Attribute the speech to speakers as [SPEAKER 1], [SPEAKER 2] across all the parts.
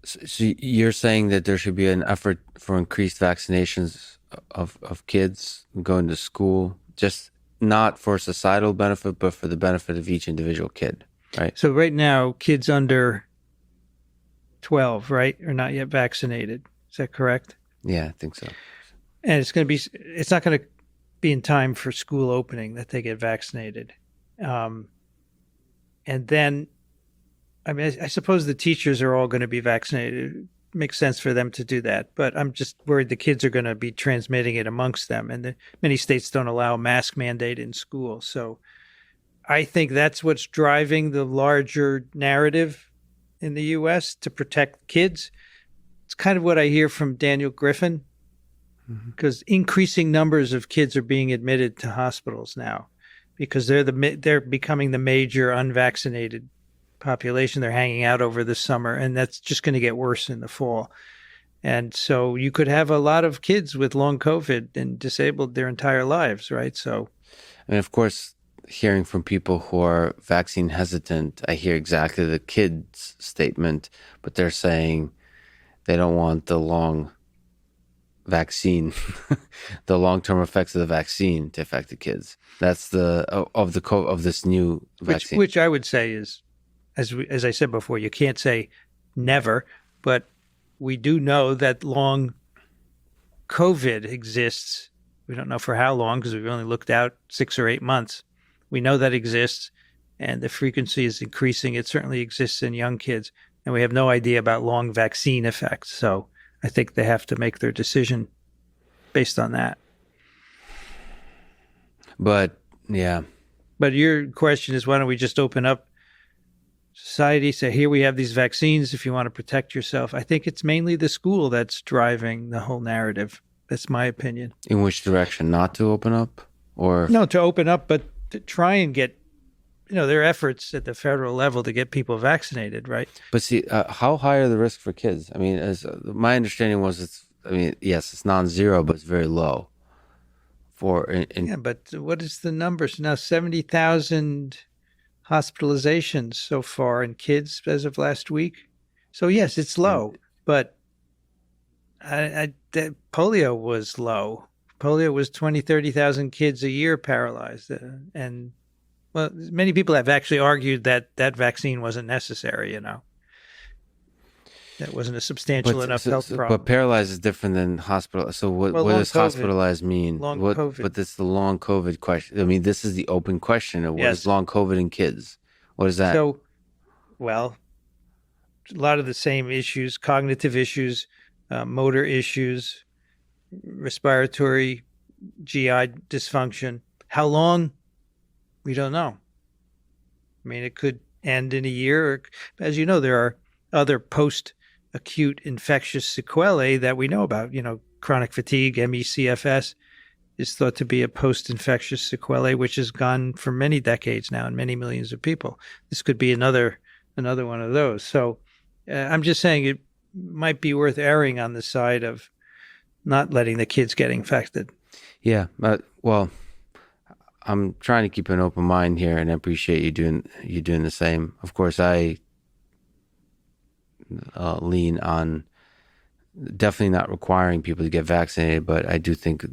[SPEAKER 1] So you're saying that there should be an effort for increased vaccinations of kids going to school, just not for societal benefit, but for the benefit of each individual kid, right?
[SPEAKER 2] So right now, kids under 12, right, are not yet vaccinated. Is that correct?
[SPEAKER 1] Yeah, I think so.
[SPEAKER 2] And it's not going to be in time for school opening that they get vaccinated. Um, and then, I mean, I suppose the teachers are all going to be vaccinated. It makes sense for them to do that. But I'm just worried the kids are going to be transmitting it amongst them. And many states don't allow a mask mandate in school. So I think that's what's driving the larger narrative in the U.S. to protect kids. It's kind of what I hear from Daniel Griffin, because increasing numbers of kids are being admitted to hospitals now because they're becoming the major unvaccinated population. They're hanging out over the summer, and that's just going to get worse in the fall. And so you could have a lot of kids with long COVID and disabled their entire lives, right? So,
[SPEAKER 1] I mean, of course, hearing from people who are vaccine hesitant, I hear exactly the kids' statement, but they're saying they don't want the long vaccine, the long-term effects of the vaccine to affect the kids. That's of this new vaccine.
[SPEAKER 2] which I would say is, as I said before, you can't say never, but we do know that long COVID exists. We don't know for how long because we've only looked out 6 or 8 months. We know that exists, and the frequency is increasing. It certainly exists in young kids, and we have no idea about long vaccine effects. So I think they have to make their decision based on that.
[SPEAKER 1] But yeah.
[SPEAKER 2] But your question is, why don't we just open up society, say, here we have these vaccines if you want to protect yourself? I think it's mainly the school that's driving the whole narrative. That's my opinion.
[SPEAKER 1] In which direction? Not to open up? Or
[SPEAKER 2] no, to open up, but to try and get, there are efforts at the federal level to get people vaccinated, right?
[SPEAKER 1] But see, how high are the risks for kids? I mean, my understanding was, yes, it's non-zero, but it's very low.
[SPEAKER 2] Yeah, but what is the numbers now? 70,000 hospitalizations so far in kids as of last week. So yes, it's low, but polio was low. Polio was 20, 30,000 kids a year paralyzed. And well, many people have actually argued that that vaccine wasn't necessary, That wasn't a substantial enough health problem.
[SPEAKER 1] But paralyzed is different than hospital. So what does hospitalized mean?
[SPEAKER 2] COVID.
[SPEAKER 1] But it's the long COVID question. I mean, this is the open question of what is long COVID in kids? What is that?
[SPEAKER 2] So, well, a lot of the same issues, cognitive issues, motor issues, respiratory, GI dysfunction. How long? We don't know. I mean, it could end in a year. Or, as you know, there are other post-acute infectious sequelae that we know about. Chronic fatigue, ME/CFS, is thought to be a post-infectious sequelae, which has gone for many decades now and many millions of people. This could be another one of those. So I'm just saying it might be worth erring on the side of not letting the kids get infected.
[SPEAKER 1] Yeah, well, I'm trying to keep an open mind here, and I appreciate you doing the same. Of course, I lean on definitely not requiring people to get vaccinated, but I do think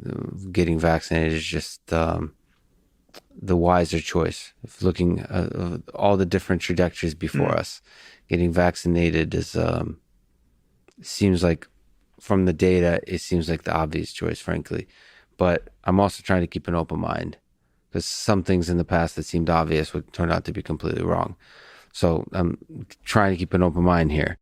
[SPEAKER 1] getting vaccinated is just the wiser choice. If looking at all the different trajectories before us, getting vaccinated is seems like, from the data, it seems like the obvious choice, frankly. But I'm also trying to keep an open mind, because some things in the past that seemed obvious would turn out to be completely wrong. So I'm trying to keep an open mind here.